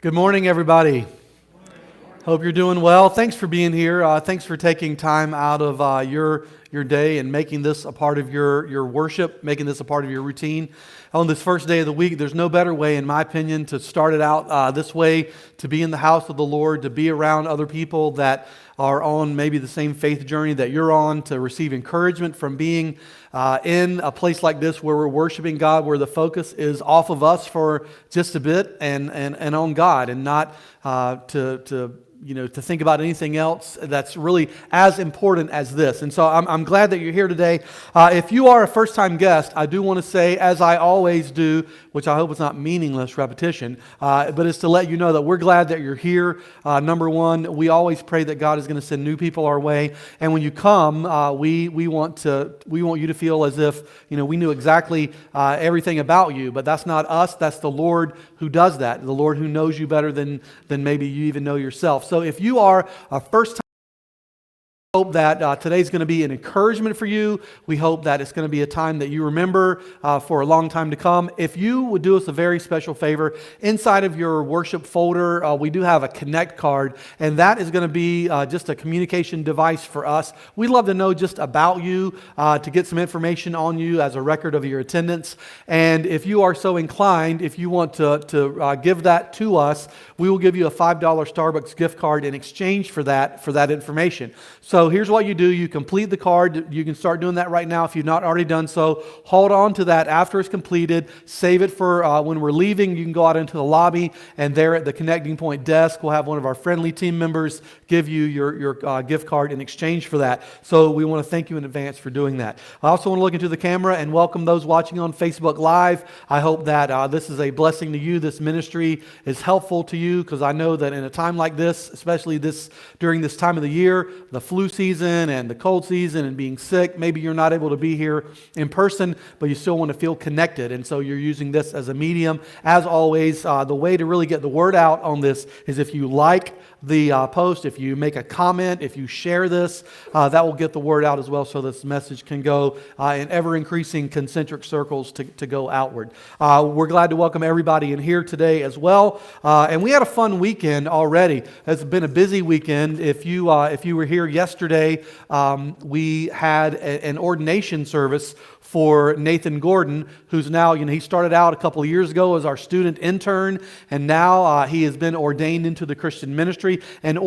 Good morning, everybody. Hope you're doing well. Thanks for being here. Thanks for taking time out of your day and making this a part of your worship, making this a part of your routine. On this first day of the week, there's no better way, in my opinion, to start it out this way, to be in the house of the Lord, to be around other people that are on maybe the same faith journey that you're on, to receive encouragement from being in a place like this where we're worshiping God, where the focus is off of us for just a bit and on God, and not to think about anything else that's really as important as this. And so I'm glad that you're here today. If you are a first-time guest, I do want to say, as I always do, which I hope is not meaningless repetition, but it's to let you know that we're glad that you're here. Number one, we always pray that God is going to send new people our way. And when you come, we want you to feel as if we knew exactly everything about you. But that's not us. That's the Lord who does that. The Lord who knows you better than maybe you even know yourself. So if you are a first-time, hope that today's going to be an encouragement for you. We hope that it's going to be a time that you remember for a long time to come. If you would do us a very special favor, inside of your worship folder, we do have a Connect card, and that is going to be just a communication device for us. We'd love to know just about you, to get some information on you as a record of your attendance. And if you are so inclined, if you want to give that to us, we will give you a $5 Starbucks gift card in exchange for that information. So here's what you do. You complete the card. You can start doing that right now if you've not already done so. Hold on to that after it's completed. Save it for when we're leaving. You can go out into the lobby, and there at the Connecting Point desk, we'll have one of our friendly team members give you your gift card in exchange for that. So we want to thank you in advance for doing that. I also want to look into the camera and welcome those watching on Facebook Live. I hope that this is a blessing to you. This ministry is helpful to you, because I know that in a time like this, especially during this time of the year, the flu season and the cold season and being sick, maybe you're not able to be here in person, but you still want to feel connected, and so you're using this as a medium. As always, the way to really get the word out on this is if you like the post, if you make a comment, if you share this, that will get the word out as well, so this message can go in ever-increasing concentric circles to go outward. We're glad to welcome everybody in here today as well, and we had a fun weekend already. It's been a busy weekend. If you were here yesterday, we had an ordination service for Nathan Gordon, who's now, he started out a couple of years ago as our student intern, and now he has been ordained into the Christian ministry. And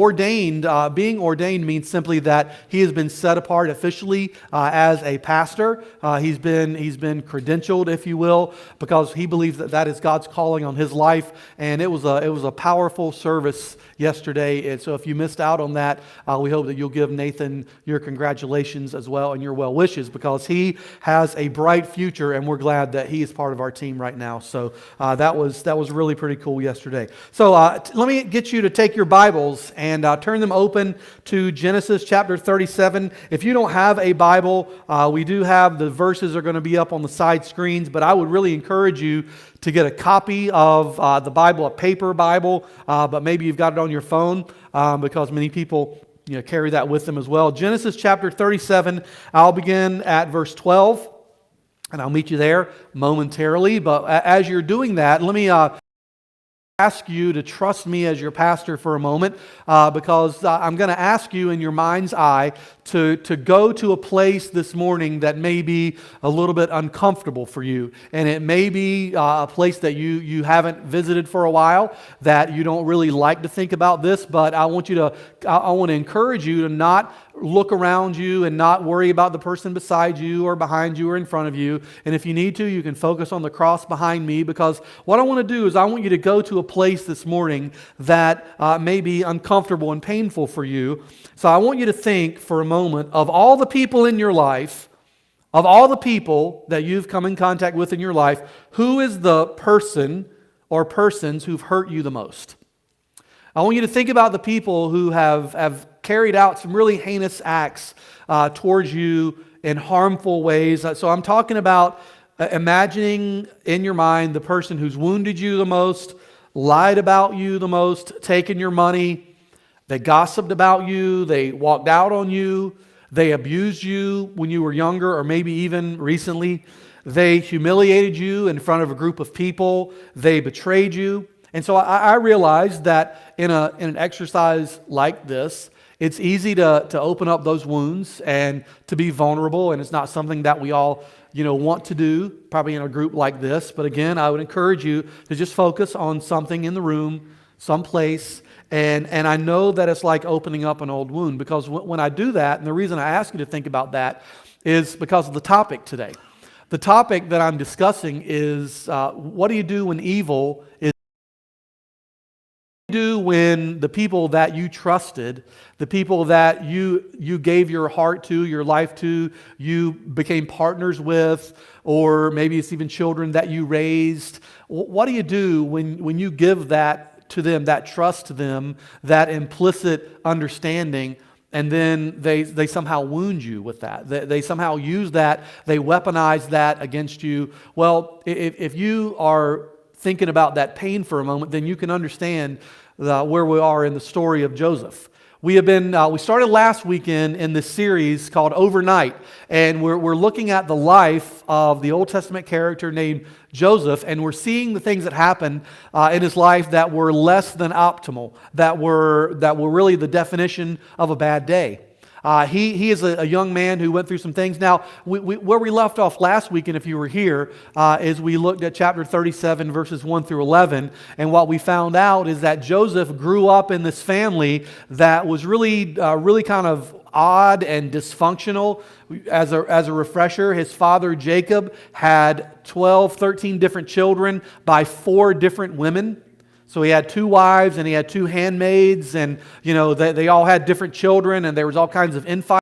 being ordained means simply that he has been set apart officially as a pastor. He's been credentialed, if you will, because he believes that is God's calling on his life. And it was a powerful service yesterday. And so if you missed out on that, we hope that you'll give Nathan your congratulations as well and your well wishes, because he has a bright future, and we're glad that he is part of our team right now. So that was really pretty cool yesterday. So let me get you to take your Bibles and turn them open to Genesis chapter 37. If you don't have a Bible, we do have the verses are going to be up on the side screens, but I would really encourage you to get a copy of the Bible, a paper Bible, but maybe you've got it on your phone, because many people carry that with them as well. Genesis chapter 37, I'll begin at verse 12. And I'll meet you there momentarily. But as you're doing that, let me ask you to trust me as your pastor for a moment, because I'm going to ask you in your mind's eye to go to a place this morning that may be a little bit uncomfortable for you. And it may be a place that you haven't visited for a while, that you don't really like to think about this, but I want to encourage you to not look around you and not worry about the person beside you or behind you or in front of you. And if you need to, you can focus on the cross behind me, because what I want to do is I want you to go to a place this morning that may be uncomfortable and painful for you. So I want you to think for a moment of all the people in your life, of all the people that you've come in contact with in your life, who is the person or persons who've hurt you the most? I want you to think about the people who have carried out some really heinous acts towards you in harmful ways. So I'm talking about imagining in your mind the person who's wounded you the most, lied about you the most, taken your money, they gossiped about you, they walked out on you, they abused you when you were younger or maybe even recently, they humiliated you in front of a group of people, they betrayed you. And so I realized that in an exercise like this, it's easy to open up those wounds and to be vulnerable, and it's not something that we all want to do, probably in a group like this. But again, I would encourage you to just focus on something in the room, someplace, and I know that it's like opening up an old wound, because when I do that, and the reason I ask you to think about that is because of the topic today. The topic that I'm discussing is what do you do when evil is do when the people that you trusted, the people that you gave your heart to, your life to, you became partners with, or maybe it's even children that you raised. What do you do when you give that to them, that trust to them, that implicit understanding, and then they somehow wound you with that? They somehow use that, they weaponize that against you. Well, if you are thinking about that pain for a moment, then you can understand where we are in the story of Joseph. We started last weekend in this series called Overnight, and we're looking at the life of the Old Testament character named Joseph, and we're seeing the things that happened in his life that were less than optimal, that were really the definition of a bad day. He is a young man who went through some things. Now, where we left off last week, and if you were here, is we looked at chapter 37, verses 1 through 11, and what we found out is that Joseph grew up in this family that was really kind of odd and dysfunctional. As a refresher, his father Jacob had 12, 13 different children by 4 different women. So he had 2 wives and he had 2 handmaids, and they all had different children, and there was all kinds of infighting.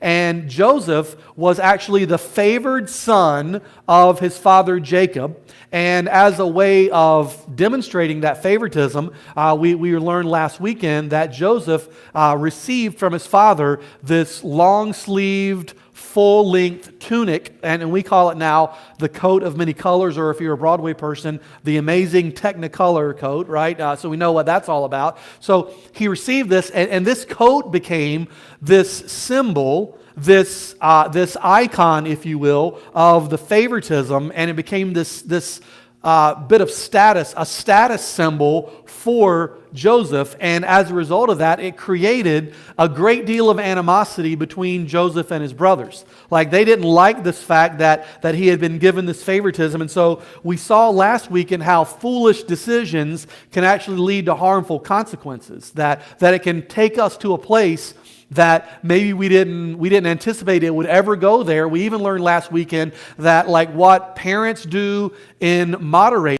And Joseph was actually the favored son of his father Jacob. And as a way of demonstrating that favoritism, we learned last weekend that Joseph received from his father this long-sleeved, full-length tunic, and we call it now the coat of many colors, or if you're a Broadway person, the amazing Technicolor coat, right? So we know what that's all about. So he received this, and this coat became this symbol, this icon, if you will, of the favoritism, and it became this bit of status, a status symbol for Joseph. And as a result of that, it created a great deal of animosity between Joseph and his brothers. Like, they didn't like this fact that he had been given this favoritism. And so we saw last week in how foolish decisions can actually lead to harmful consequences, that it can take us to a place that maybe we didn't anticipate it would ever go there. We even learned last weekend that, like, what parents do in moderation,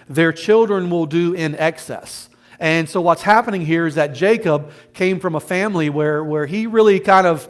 their children will do in excess. And so what's happening here is that Jacob came from a family where he really kind of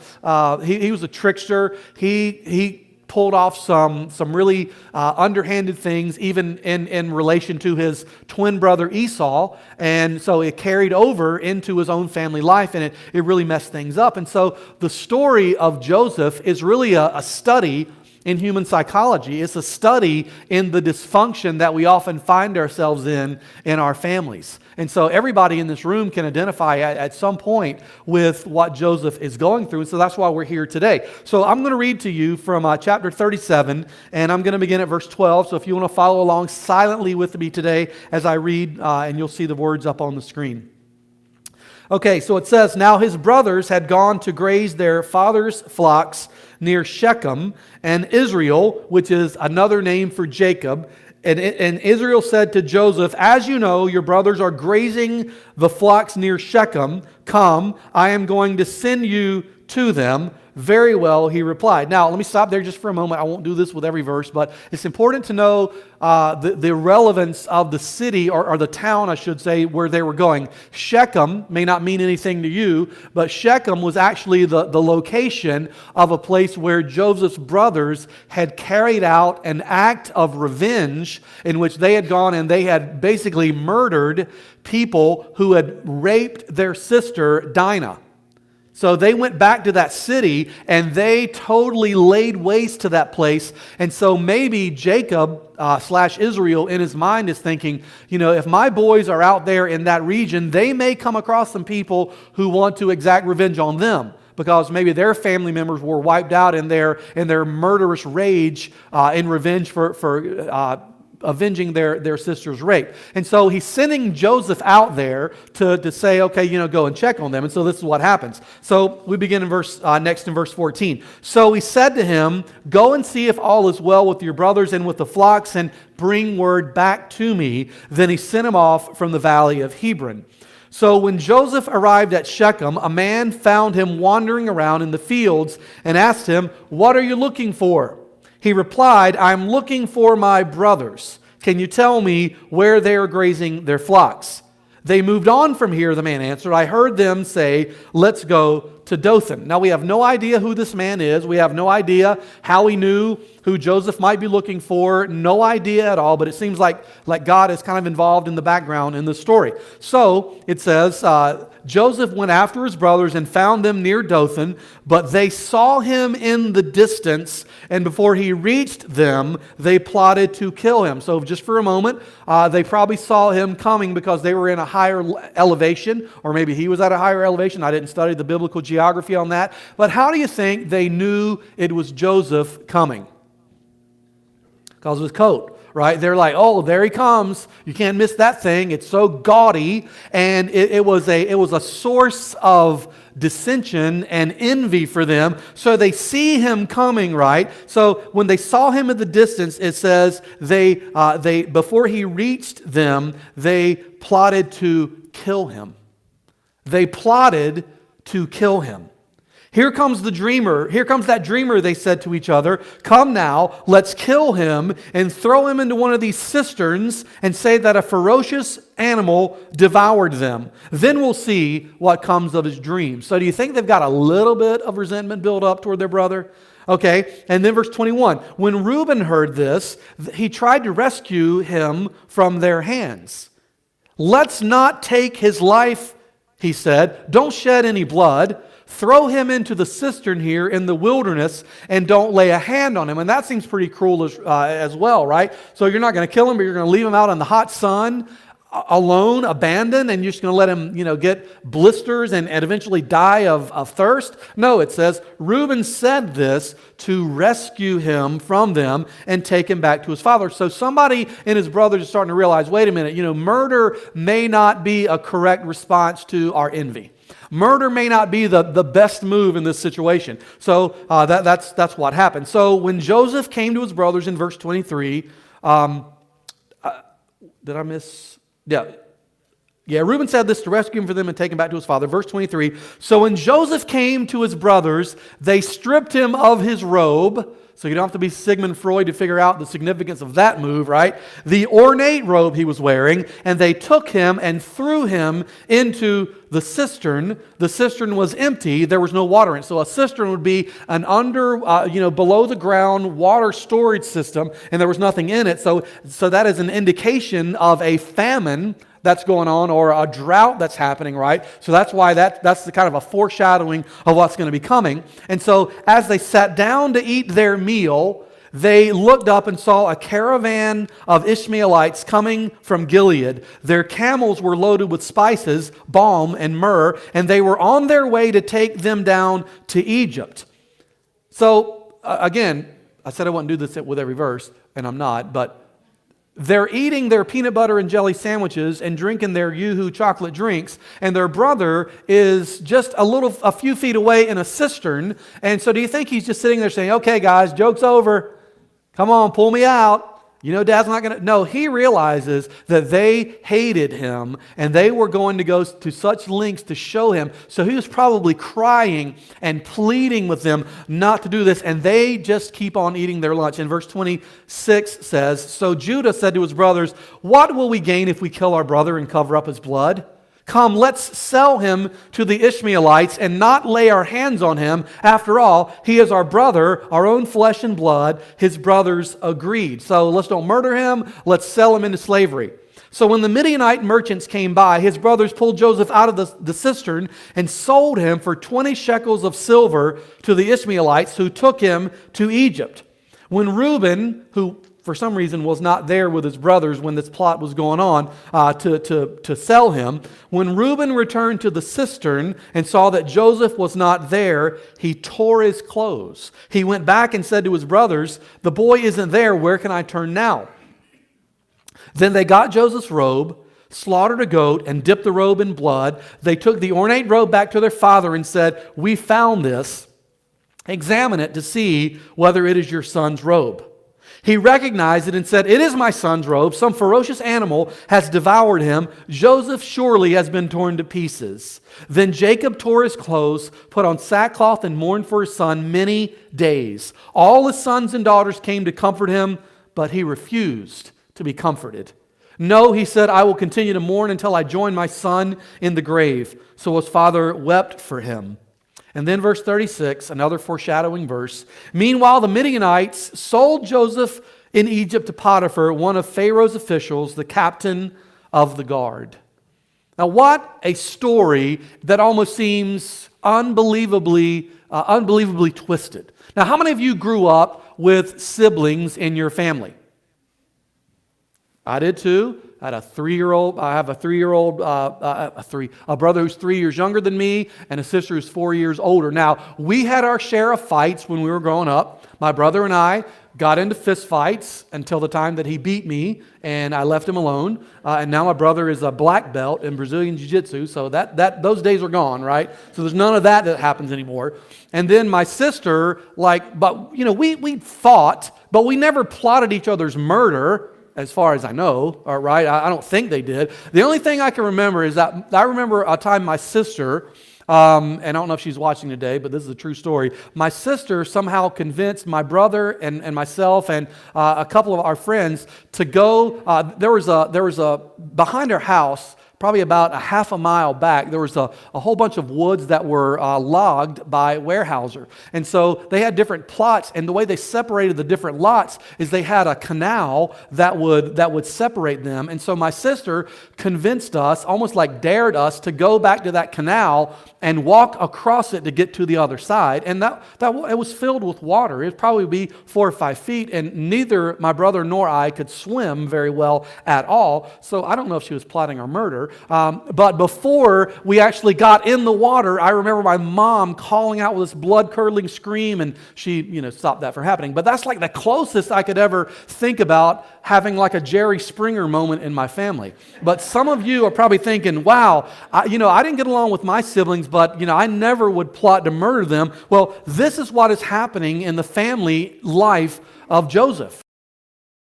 he was a trickster. He pulled off some really underhanded things, even in relation to his twin brother Esau. And so it carried over into his own family life, and it really messed things up. And so the story of Joseph is really a study in human psychology. It's a study in the dysfunction that we often find ourselves in our families. And so everybody in this room can identify at some point with what Joseph is going through. And so that's why we're here today. So I'm going to read to you from chapter 37, and I'm going to begin at verse 12. So if you want to follow along silently with me today as I read, and you'll see the words up on the screen. Okay, so it says, "Now his brothers had gone to graze their father's flocks near Shechem, and Israel," which is another name for Jacob, and Israel said to Joseph, "As you know, your brothers are grazing the flocks near Shechem. Come, I am going to send you to them." "Very well," he replied. Now, let me stop there just for a moment. I won't do this with every verse, but it's important to know the relevance of the city, or the town, I should say, where they were going. Shechem may not mean anything to you, but Shechem was actually the location of a place where Joseph's brothers had carried out an act of revenge in which they had gone and they had basically murdered people who had raped their sister Dinah. So they went back to that city and they totally laid waste to that place. And so maybe Jacob / Israel in his mind is thinking, if my boys are out there in that region, they may come across some people who want to exact revenge on them, because maybe their family members were wiped out in their murderous rage in revenge for avenging their sister's rape. And so he's sending Joseph out there to say, okay, go and check on them. And so this is what happens. So we begin in next in verse 14. So he said to him, go and see if all is well with your brothers and with the flocks, and bring word back to me. Then he sent him off from the valley of Hebron. So when Joseph arrived at Shechem, a man found him wandering around in the fields and asked him, what are you looking for? He replied, I'm looking for my brothers. Can you tell me where they are grazing their flocks? They moved on from here, the man answered. I heard them say, let's go to Dothan. Now we have no idea who this man is. We have no idea how he knew who Joseph might be looking for. No idea at all, but it seems like God is kind of involved in the background in the story. So it says, Joseph went after his brothers and found them near Dothan, but they saw him in the distance, and before he reached them, they plotted to kill him. So just for a moment, they probably saw him coming because they were in a higher elevation, or maybe he was at a higher elevation. I didn't study the biblical geography on that. But how do you think they knew it was Joseph coming? Because of his coat. Right? They're like, oh, there he comes. You can't miss that thing. It's so gaudy. And it was a source of dissension and envy for them. So they see him coming, right? So when they saw him at the distance, it says they before he reached them, they plotted to kill him. They plotted to kill him. Here comes the dreamer. Here comes that dreamer, they said to each other. Come now, let's kill him and throw him into one of these cisterns and say that a ferocious animal devoured them. Then we'll see what comes of his dream. So do you think they've got a little bit of resentment built up toward their brother? Okay, and then verse 21. When Reuben heard this, he tried to rescue him from their hands. Let's not take his life, he said. Don't shed any blood. Throw him into the cistern here in the wilderness and don't lay a hand on him. And that seems pretty cruel as well, right? So you're not going to kill him, but you're going to leave him out in the hot sun, alone, abandoned, and you're just going to let him, get blisters and eventually die of thirst? No, it says, Reuben said this to rescue him from them and take him back to his father. So somebody in his brothers is starting to realize, wait a minute, murder may not be a correct response to our envy. Murder may not be the best move in this situation. So that's what happened. So when Joseph came to his brothers in verse 23, did I miss? Yeah, Reuben said this to rescue him from them and take him back to his father. Verse 23, so when Joseph came to his brothers, they stripped him of his robe. So you don't have to be Sigmund Freud to figure out the significance of that move, right? The ornate robe he was wearing, and they took him and threw him into the cistern. The cistern was empty. There was no water in it. So a cistern would be an below the ground water storage system, and there was nothing in it. So that is an indication of a famine that's going on, or a drought that's happening, right? So that's why that's the kind of a foreshadowing of what's going to be coming. And so as they sat down to eat their meal, they looked up and saw a caravan of Ishmaelites coming from Gilead. Their camels were loaded with spices, balm, and myrrh, and they were on their way to take them down to Egypt. So again, I said I wouldn't do this with every verse, and I'm not, but they're eating their peanut butter and jelly sandwiches and drinking their Yoo-hoo chocolate drinks, and their brother is just a few feet away in a cistern. And so do you think he's just sitting there saying, okay guys, joke's over. Come on, pull me out. Dad's not going to... No, he realizes that they hated him and they were going to go to such lengths to show him. So he was probably crying and pleading with them not to do this, and they just keep on eating their lunch. And verse 26 says, so Judah said to his brothers, what will we gain if we kill our brother and cover up his blood? Come, let's sell him to the Ishmaelites and not lay our hands on him. After all, he is our brother, our own flesh and blood. His brothers agreed. So let's don't murder him. Let's sell him into slavery. So when the Midianite merchants came by, his brothers pulled Joseph out of the cistern and sold him for 20 shekels of silver to the Ishmaelites, who took him to Egypt. When Reuben, who for some reason was not there with his brothers when this plot was going on to sell him. When Reuben returned to the cistern and saw that Joseph was not there, he tore his clothes. He went back and said to his brothers, the boy isn't there, where can I turn now? Then they got Joseph's robe, slaughtered a goat, and dipped the robe in blood. They took the ornate robe back to their father and said, "We found this. Examine it to see whether it is your son's robe." He recognized it and said, "It is my son's robe. Some ferocious animal has devoured him. Joseph surely has been torn to pieces." Then Jacob tore his clothes, put on sackcloth, and mourned for his son many days. All his sons and daughters came to comfort him, but he refused to be comforted. "No," he said, "I will continue to mourn until I join my son in the grave." So his father wept for him. And then verse 36, another foreshadowing verse. "Meanwhile, the Midianites sold Joseph in Egypt to Potiphar, one of Pharaoh's officials, the captain of the guard." Now, what a story that almost seems unbelievably twisted. Now, how many of you grew up with siblings in your family? I did too. I have a 3-year-old, a brother who's 3 years younger than me, and a sister who's 4 years older. Now, we had our share of fights when we were growing up. My brother and I got into fist fights until the time that he beat me, and I left him alone. And now my brother is a black belt in Brazilian Jiu-Jitsu, so those days are gone, right? So there's none of that happens anymore. And then my sister, we fought, but we never plotted each other's murder, as far as I know, all right? I don't think they did. The only thing I can remember is that I remember a time my sister, and I don't know if she's watching today, but this is a true story. My sister somehow convinced my brother and myself and a couple of our friends to go. There was a behind our house, probably about a half a mile back, there was a whole bunch of woods that were logged by Weyerhaeuser. And so they had different plots, and the way they separated the different lots is they had a canal that would separate them. And so my sister convinced us, almost like dared us, to go back to that canal and walk across it to get to the other side. And it was filled with water. It'd probably be 4 or 5 feet, and neither my brother nor I could swim very well at all. So I don't know if she was plotting our murder. But before we actually got in the water, I remember my mom calling out with this blood-curdling scream, and she, stopped that from happening. But that's like the closest I could ever think about having like a Jerry Springer moment in my family. But some of you are probably thinking, wow, I didn't get along with my siblings, but, I never would plot to murder them. Well, this is what is happening in the family life of Joseph.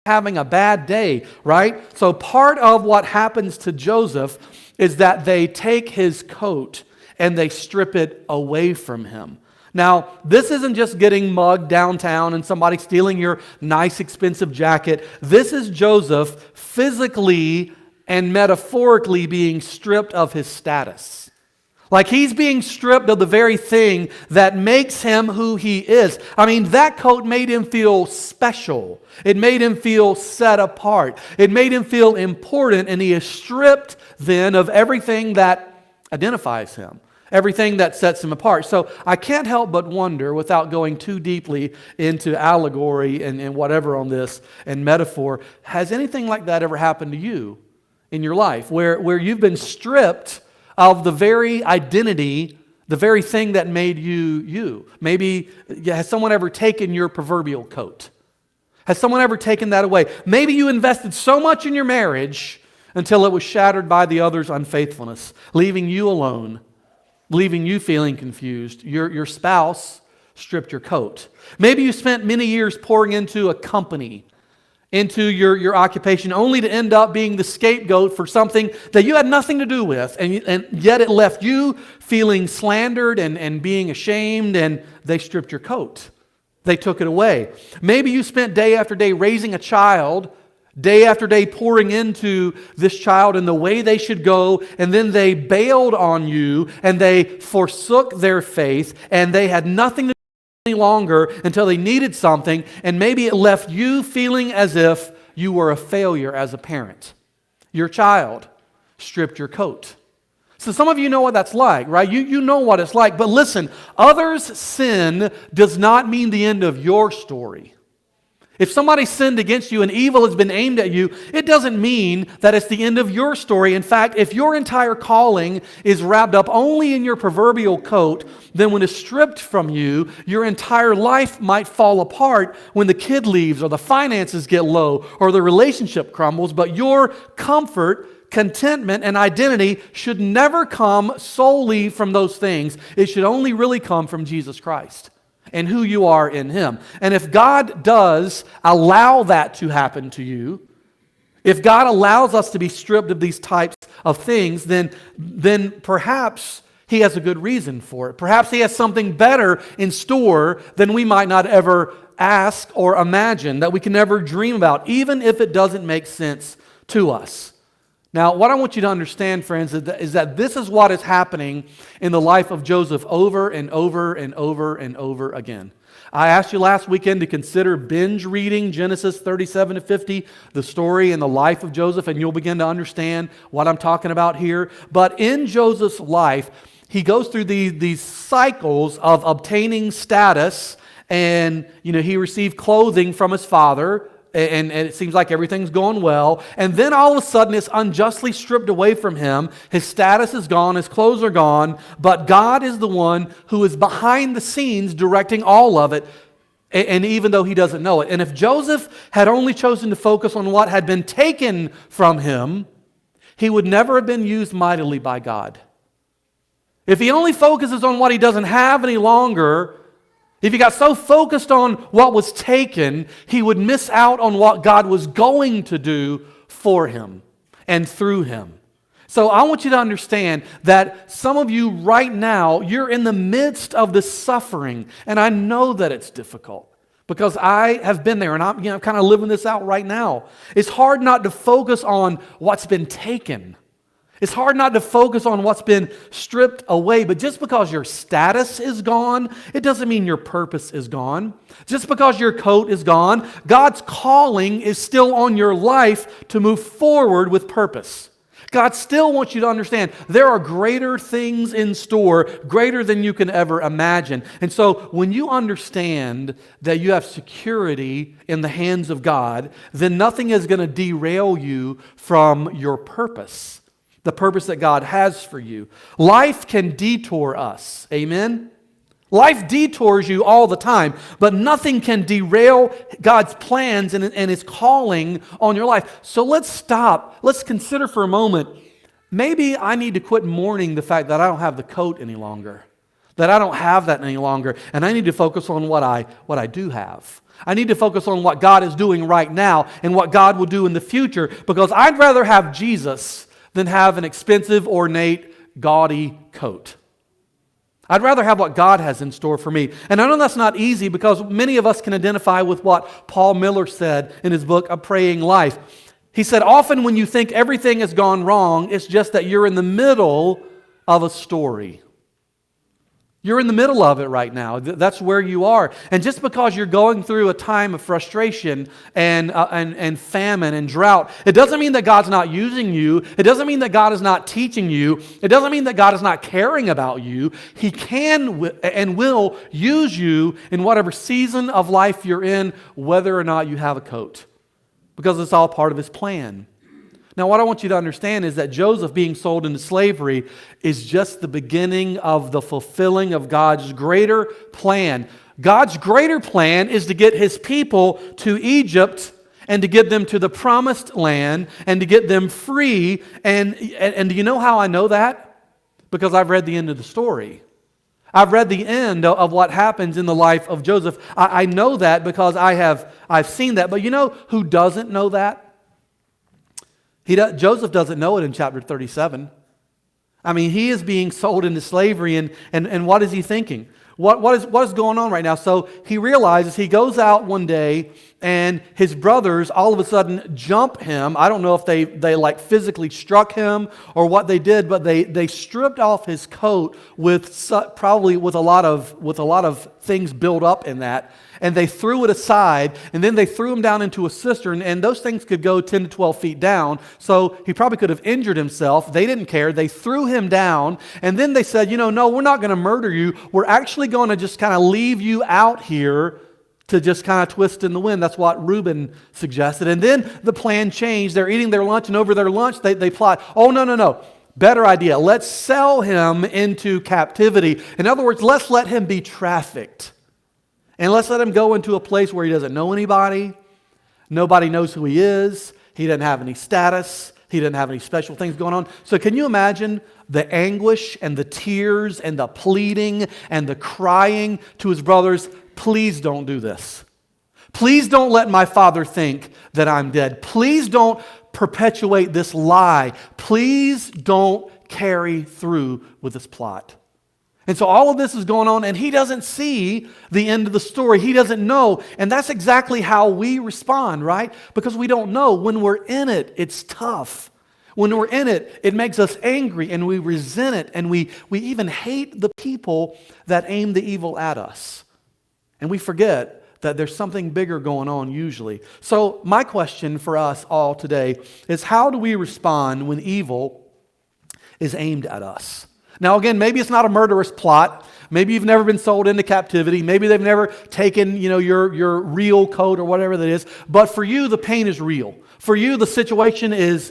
Having a bad day, right? So part of what happens to Joseph is that they take his coat and they strip it away from him. Now, this isn't just getting mugged downtown and somebody stealing your nice, expensive jacket. This is Joseph physically and metaphorically being stripped of his status. Like he's being stripped of the very thing that makes him who he is. I mean, that coat made him feel special. It made him feel set apart. It made him feel important, and he is stripped then of everything that identifies him, everything that sets him apart. So I can't help but wonder, without going too deeply into allegory and whatever on this and metaphor, has anything like that ever happened to you in your life where you've been stripped of the very identity, the very thing that made you you? Maybe has someone ever taken your proverbial coat? Has someone ever taken that away? Maybe you invested so much in your marriage until it was shattered by the other's unfaithfulness, leaving you alone, leaving you feeling confused. Your spouse stripped your coat. Maybe you spent many years pouring into a company, into your occupation, only to end up being the scapegoat for something that you had nothing to do with, and yet it left you feeling slandered and being ashamed, and they stripped your coat. They took it away. Maybe you spent day after day raising a child, day after day pouring into this child in the way they should go, and then they bailed on you, and they forsook their faith, and they had nothing to any longer until they needed something, and maybe it left you feeling as if you were a failure as a parent. Your child stripped your coat. So some of you know what that's like, right? You know what it's like. But listen, others' sin does not mean the end of your story. If somebody sinned against you and evil has been aimed at you, it doesn't mean that it's the end of your story. In fact, if your entire calling is wrapped up only in your proverbial coat, then when it's stripped from you, your entire life might fall apart when the kid leaves or the finances get low or the relationship crumbles. But your comfort, contentment, and identity should never come solely from those things. It should only really come from Jesus Christ and who you are in Him. And if God does allow that to happen to you, if God allows us to be stripped of these types of things, then perhaps He has a good reason for it. Perhaps He has something better in store than we might not ever ask or imagine, that we can never dream about, even if it doesn't make sense to us. Now, what I want you to understand, friends, is that this is what is happening in the life of Joseph over and over and over and over again. I asked you last weekend to consider binge reading Genesis 37 to 50, the story and the life of Joseph, and you'll begin to understand what I'm talking about here. But in Joseph's life, he goes through these cycles of obtaining status, and he received clothing from his father, and it seems like everything's going well. And then all of a sudden it's unjustly stripped away from him. His status is gone, his clothes are gone, but God is the one who is behind the scenes directing all of it, and even though he doesn't know it. And if Joseph had only chosen to focus on what had been taken from him, he would never have been used mightily by God. If he only focuses on what he doesn't have any longer, if he got so focused on what was taken, he would miss out on what God was going to do for him and through him. So I want you to understand that some of you right now, you're in the midst of this suffering, and I know that it's difficult because I have been there, and I'm kind of living this out right now. It's hard not to focus on what's been taken. It's hard not to focus on what's been stripped away, but just because your status is gone, it doesn't mean your purpose is gone. Just because your coat is gone, God's calling is still on your life to move forward with purpose. God still wants you to understand there are greater things in store, greater than you can ever imagine. And so when you understand that you have security in the hands of God, then nothing is going to derail you from your purpose. The purpose that God has for you. Life can detour us. Amen? Life detours you all the time, but nothing can derail God's plans and His calling on your life. So let's stop. Let's consider for a moment, maybe I need to quit mourning the fact that I don't have the coat any longer, that I don't have that any longer, and I need to focus on what I do have. I need to focus on what God is doing right now and what God will do in the future, because I'd rather have Jesus than have an expensive, ornate, gaudy coat. I'd rather have what God has in store for me. And I know that's not easy because many of us can identify with what Paul Miller said in his book, A Praying Life. He said, often when you think everything has gone wrong, it's just that you're in the middle of a story. You're in the middle of it right now. That's where you are. And just because you're going through a time of frustration and famine and drought, it doesn't mean that God's not using you. It doesn't mean that God is not teaching you. It doesn't mean that God is not caring about you. He can and will use you in whatever season of life you're in, whether or not you have a coat, because it's all part of His plan. Now, what I want you to understand is that Joseph being sold into slavery is just the beginning of the fulfilling of God's greater plan. God's greater plan is to get His people to Egypt and to get them to the promised land and to get them free. And do you know how I know that? Because I've read the end of the story. I've read the end of what happens in the life of Joseph. I know that because I've seen that. But you know who doesn't know that? Joseph doesn't know it in chapter 37. I mean, he is being sold into slavery, and what is he thinking? What is going on right now? So he realizes, he goes out one day, and his brothers all of a sudden jump him. I don't know if they like physically struck him or what they did, but they stripped off his coat probably with a lot of things built up in that. And they threw it aside, and then they threw him down into a cistern, and those things could go 10 to 12 feet down, so he probably could have injured himself. They didn't care. They threw him down, and then they said, no, we're not going to murder you. We're actually going to just kind of leave you out here to just kind of twist in the wind. That's what Reuben suggested. And then the plan changed. They're eating their lunch, and over their lunch, they plot, oh, no. Better idea. Let's sell him into captivity. In other words, let's let him be trafficked. And let's let him go into a place where he doesn't know anybody. Nobody knows who he is. He doesn't have any status. He doesn't have any special things going on. So can you imagine the anguish and the tears and the pleading and the crying to his brothers? Please don't do this. Please don't let my father think that I'm dead. Please don't perpetuate this lie. Please don't carry through with this plot. And so all of this is going on, and he doesn't see the end of the story. He doesn't know. And that's exactly how we respond, right? Because we don't know. When we're in it, it's tough. When we're in it, it makes us angry, and we resent it, and we even hate the people that aim the evil at us. And we forget that there's something bigger going on usually. So my question for us all today is, how do we respond when evil is aimed at us? Now again, maybe it's not a murderous plot. Maybe you've never been sold into captivity. Maybe they've never taken, your real coat or whatever that is. But for you, the pain is real. For you, the situation is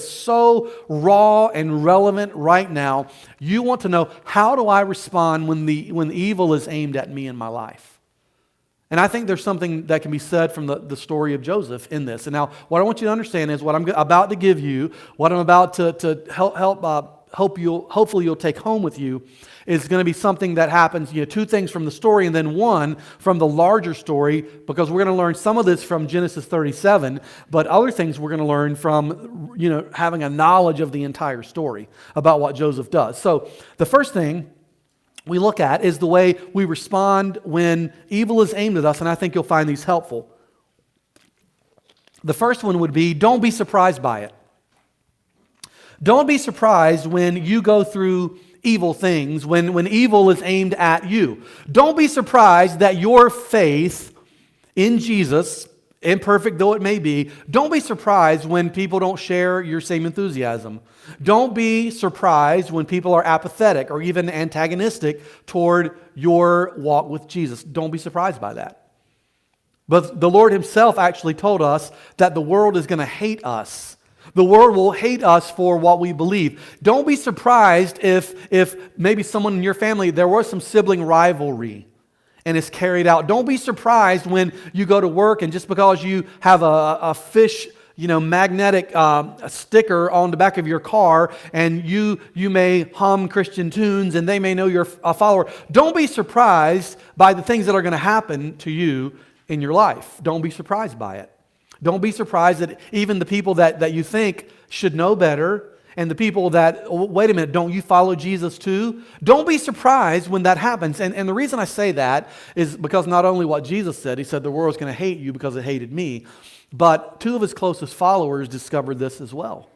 so raw and relevant right now. You want to know, how do I respond when evil is aimed at me in my life? And I think there's something that can be said from the story of Joseph in this. And now, what I want you to understand is what I'm about to give you, what I'm about to hopefully you'll take home with you, is going to be something that happens, two things from the story and then one from the larger story, because we're going to learn some of this from Genesis 37, but other things we're going to learn from, having a knowledge of the entire story about what Joseph does. So the first thing we look at is the way we respond when evil is aimed at us, and I think you'll find these helpful. The first one would be, don't be surprised by it. Don't be surprised when you go through evil things, when evil is aimed at you. Don't be surprised that your faith in Jesus, imperfect though it may be, don't be surprised when people don't share your same enthusiasm. Don't be surprised when people are apathetic or even antagonistic toward your walk with Jesus. Don't be surprised by that. But the Lord himself actually told us that the world is going to hate us. The world will hate us for what we believe. Don't be surprised if maybe someone in your family, there was some sibling rivalry and it's carried out. Don't be surprised when you go to work and just because you have a fish, magnetic sticker on the back of your car, and you may hum Christian tunes and they may know you're a follower. Don't be surprised by the things that are going to happen to you in your life. Don't be surprised by it. Don't be surprised that even the people that you think should know better, and the people that, wait a minute, don't you follow Jesus too? Don't be surprised when that happens. And the reason I say that is because not only what Jesus said, he said the world's going to hate you because it hated me, but two of his closest followers discovered this as well.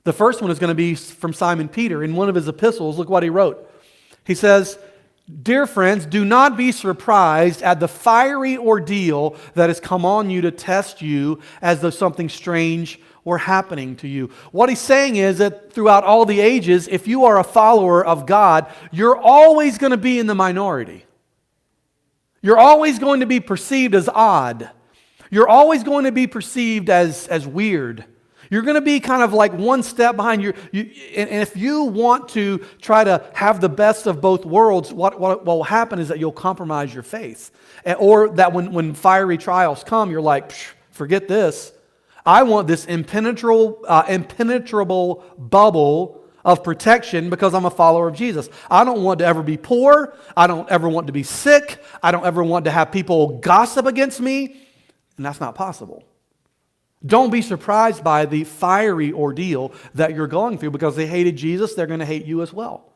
The first one is going to be from Simon Peter. In one of his epistles, look what he wrote. He says, "Dear friends, do not be surprised at the fiery ordeal that has come on you to test you as though something strange were happening to you." What he's saying is that throughout all the ages, if you are a follower of God, you're always going to be in the minority. You're always going to be perceived as odd. You're always going to be perceived as weird. You're going to be kind of like one step behind you. And if you want to try to have the best of both worlds, what will happen is that you'll compromise your faith. Or that when fiery trials come, you're like, forget this. I want this impenetrable bubble of protection because I'm a follower of Jesus. I don't want to ever be poor. I don't ever want to be sick. I don't ever want to have people gossip against me. And that's not possible. Don't be surprised by the fiery ordeal that you're going through because they hated Jesus, they're going to hate you as well.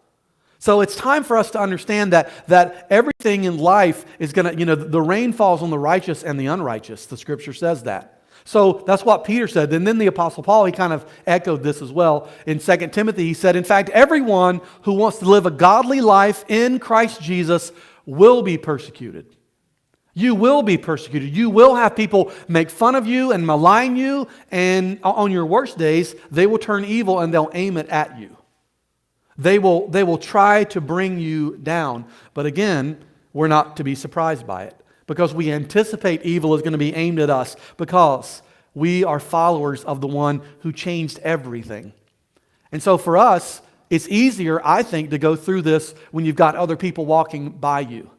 So it's time for us to understand that everything in life is going to, the rain falls on the righteous and the unrighteous. The scripture says that. So that's what Peter said. And then the Apostle Paul, he kind of echoed this as well. In 2 Timothy, he said, in fact, everyone who wants to live a godly life in Christ Jesus will be persecuted. You will be persecuted. You will have people make fun of you and malign you, and on your worst days, they will turn evil and they'll aim it at you. They will try to bring you down. But again, we're not to be surprised by it because we anticipate evil is going to be aimed at us, because we are followers of the one who changed everything. And so for us, it's easier, I think, to go through this when you've got other people walking by you,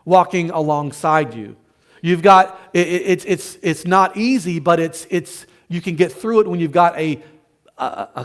walking alongside you. You've got, it's not easy, but it's you can get through it when you've got a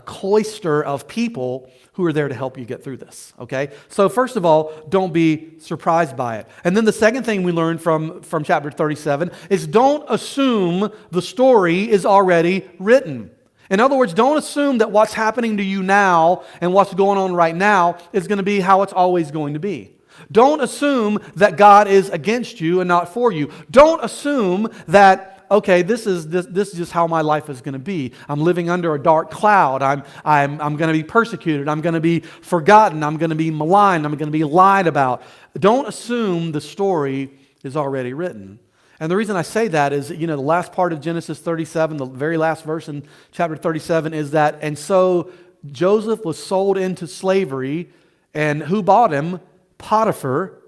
cloister of people who are there to help you get through this, okay? So first of all, don't be surprised by it. And then the second thing we learned from chapter 37 is don't assume the story is already written. In other words, don't assume that what's happening to you now and what's going on right now is going to be how it's always going to be. Don't assume that God is against you and not for you. Don't assume that, okay, this is just how my life is going to be. I'm living under a dark cloud. I'm going to be persecuted. I'm going to be forgotten. I'm going to be maligned. I'm going to be lied about. Don't assume the story is already written. And the reason I say that is, the last part of Genesis 37, the very last verse in chapter 37 is that, and so Joseph was sold into slavery, and who bought him? Potiphar,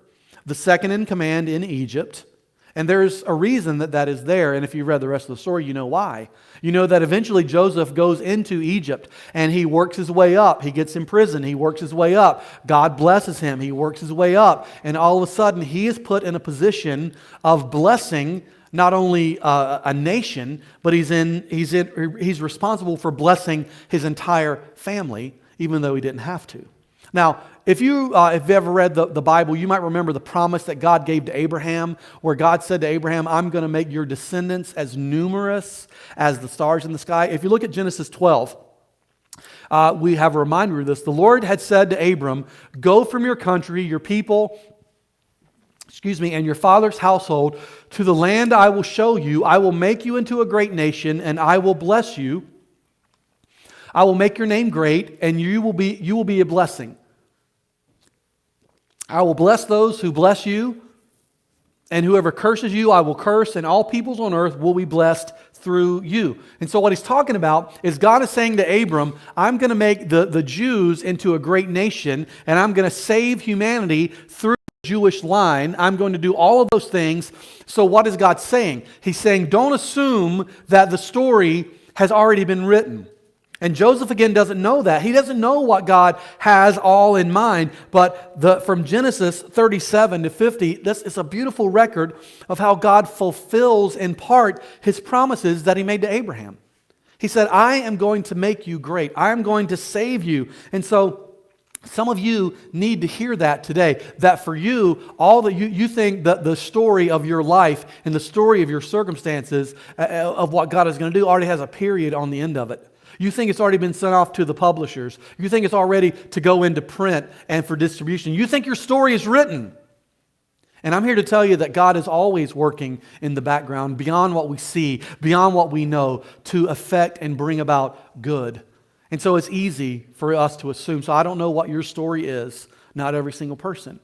the second in command in Egypt. And there's a reason that is there, and if you read the rest of the story, you know why. You know that eventually Joseph goes into Egypt, and he works his way up. He gets in prison. He works his way up. God blesses him. He works his way up. And all of a sudden, he is put in a position of blessing not only a nation, but he's responsible for blessing his entire family, even though he didn't have to. Now, if you've ever read the Bible, you might remember the promise that God gave to Abraham, where God said to Abraham, I'm going to make your descendants as numerous as the stars in the sky. If you look at Genesis 12, we have a reminder of this. The Lord had said to Abram, go from your country, your people, and your father's household to the land I will show you. I will make you into a great nation, and I will bless you. I will make your name great, and you will be a blessing. I will bless those who bless you, and whoever curses you, I will curse, and all peoples on earth will be blessed through you. And so what he's talking about is God is saying to Abram, I'm going to make the Jews into a great nation, and I'm going to save humanity through the Jewish line. I'm going to do all of those things. So what is God saying? He's saying, don't assume that the story has already been written. And Joseph, again, doesn't know that. He doesn't know what God has all in mind. But from Genesis 37 to 50, this is a beautiful record of how God fulfills, in part, His promises that He made to Abraham. He said, I am going to make you great. I am going to save you. And so some of you need to hear that today, that for you, all that you think that the story of your life and the story of your circumstances, of what God is going to do, already has a period on the end of it. You think it's already been sent off to the publishers. You think it's already to go into print and for distribution. You think your story is written. And I'm here to tell you that God is always working in the background, beyond what we see, beyond what we know, to affect and bring about good. And so it's easy for us to assume. So I don't know what your story is, not every single person.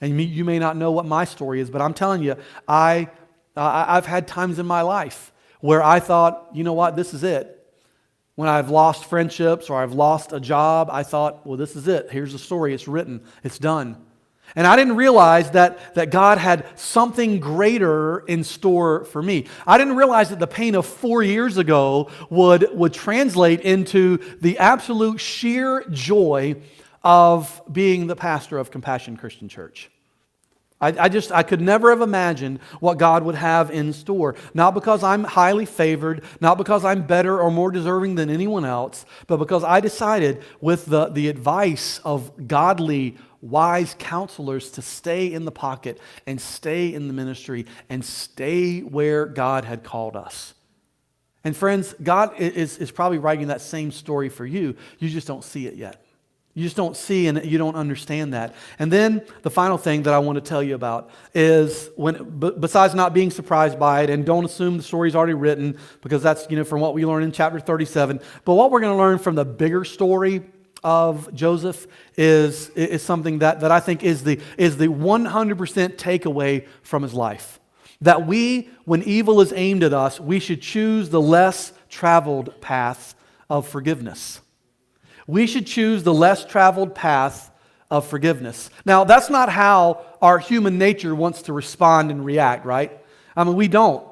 And you may not know what my story is, but I'm telling you, I've had times in my life where I thought, you know what, this is it. When I've lost friendships or I've lost a job, I thought, well, this is it. Here's the story. It's written. It's done. And I didn't realize that God had something greater in store for me. I didn't realize that the pain of 4 years ago would translate into the absolute sheer joy of being the pastor of Compassion Christian Church. I could never have imagined what God would have in store. Not because I'm highly favored, not because I'm better or more deserving than anyone else, but because I decided with the advice of godly, wise counselors to stay in the pocket and stay in the ministry and stay where God had called us. And friends, God is probably writing that same story for you. You just don't see it yet. You just don't see and you don't understand that. And then the final thing that I want to tell you about is, besides not being surprised by it, and don't assume the story's already written, because that's from what we learn in chapter 37. But what we're going to learn from the bigger story of Joseph is something that I think is the 100% takeaway from his life. That when evil is aimed at us, we should choose the less traveled path of forgiveness. We should choose the less traveled path of forgiveness. Now, that's not how our human nature wants to respond and react, right? I mean, we don't.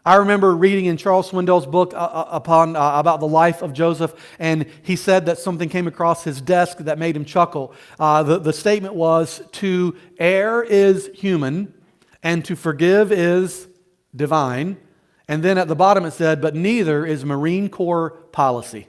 I remember reading in Charles Swindoll's book about the life of Joseph, and he said that something came across his desk that made him chuckle. The statement was, to err is human, and to forgive is divine. And then at the bottom it said, but neither is Marine Corps policy.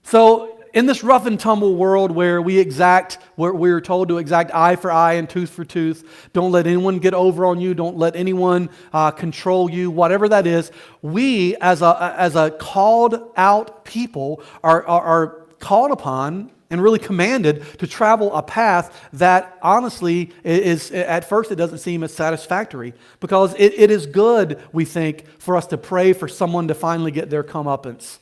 So in this rough and tumble world where we're told to exact eye for eye and tooth for tooth, don't let anyone get over on you, don't let anyone control you, whatever that is, we as a called out people are called upon and really commanded to travel a path that honestly is, at first it doesn't seem as satisfactory, because it is good, we think, for us to pray for someone to finally get their comeuppance.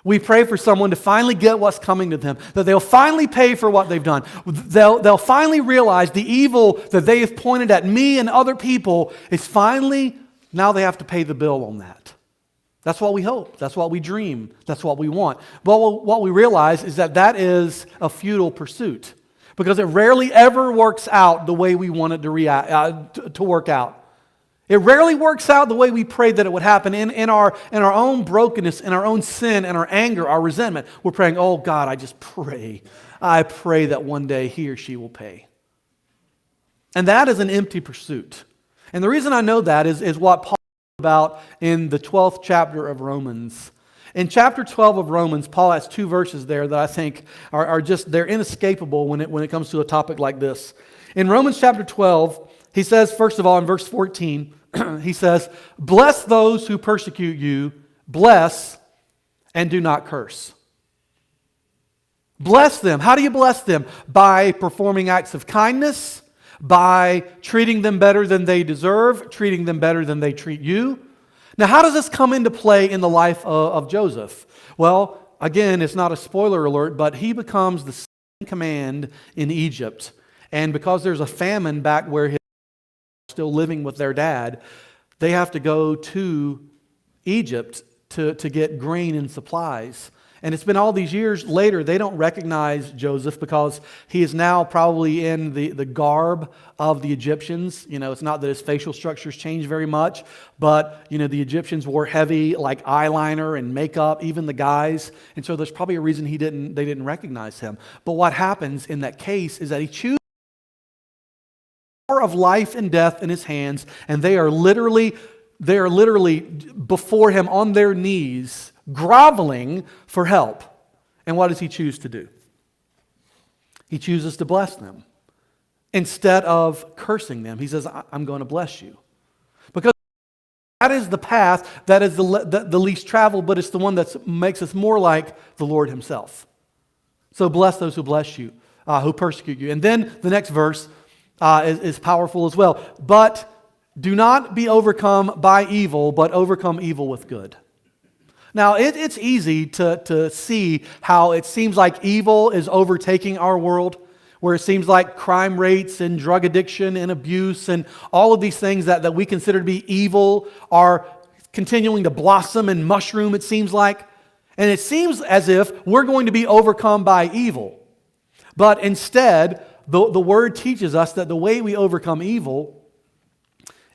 We pray for someone to finally get what's coming to them, that they'll finally pay for what they've done. They'll finally realize the evil that they have pointed at me and other people is finally, now they have to pay the bill on that. That's what we hope. That's what we dream. That's what we want. But what we realize is that is a futile pursuit, because it rarely ever works out the way we want it to work out. It rarely works out the way we prayed that it would happen. In our own brokenness, in our own sin, and our anger, our resentment, we're praying, oh God, I pray that one day he or she will pay. And that is an empty pursuit. And the reason I know that is what Paul talks about in the 12th chapter of Romans. In chapter 12 of Romans, Paul has two verses there that I think are just, they're inescapable when it comes to a topic like this. In Romans chapter 12, he says, first of all, in verse 14, he says, bless those who persecute you, bless and do not curse. Bless them. How do you bless them? By performing acts of kindness, by treating them better than they deserve, treating them better than they treat you. Now, how does this come into play in the life of Joseph? Well, again, it's not a spoiler alert, but he becomes the second in command in Egypt. And because there's a famine back where still living with their dad, they have to go to Egypt to get grain and supplies. And it's been all these years later, they don't recognize Joseph because he is now probably in the garb of the Egyptians. You know, it's not that his facial structures changed very much, but, you know, the Egyptians wore heavy like eyeliner and makeup, even the guys. And so there's probably a reason they didn't recognize him. But what happens in that case is that he chooses of life and death in his hands, and they are literally before him on their knees, groveling for help. And what does he choose to do? He chooses to bless them instead of cursing them. He says, I'm going to bless you. Because that is the path that is the least traveled, but it's the one that makes us more like the Lord himself. So bless those who bless you, who persecute you. And then the next verse is powerful as well. But do not be overcome by evil, but overcome evil with good. Now, it's easy to see how it seems like evil is overtaking our world, where it seems like crime rates and drug addiction and abuse and all of these things that we consider to be evil are continuing to blossom and mushroom, it seems like. And it seems as if we're going to be overcome by evil. But instead, the Word teaches us that the way we overcome evil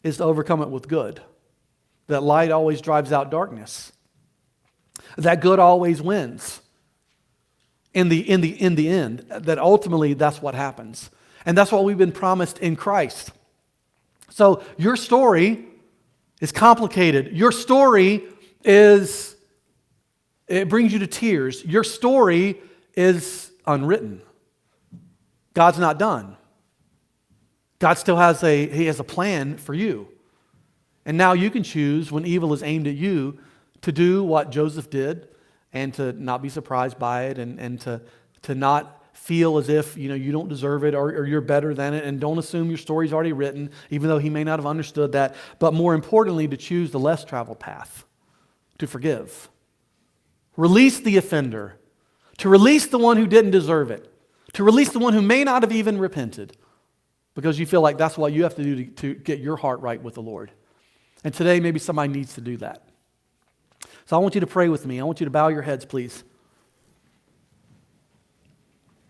is to overcome it with good. That light always drives out darkness. That good always wins. In the end, that ultimately that's what happens. And that's what we've been promised in Christ. So your story is complicated. Your story it brings you to tears. Your story is unwritten. God's not done. God still has a plan for you. And now you can choose when evil is aimed at you to do what Joseph did and to not be surprised by it and to not feel as if you don't deserve it or you're better than it, and don't assume your story's already written, even though he may not have understood that. But more importantly, to choose the less traveled path, to forgive. Release the offender, to release the one who didn't deserve it, to release the one who may not have even repented, because you feel like that's what you have to do to get your heart right with the Lord. And today, maybe somebody needs to do that. So I want you to pray with me. I want you to bow your heads, please.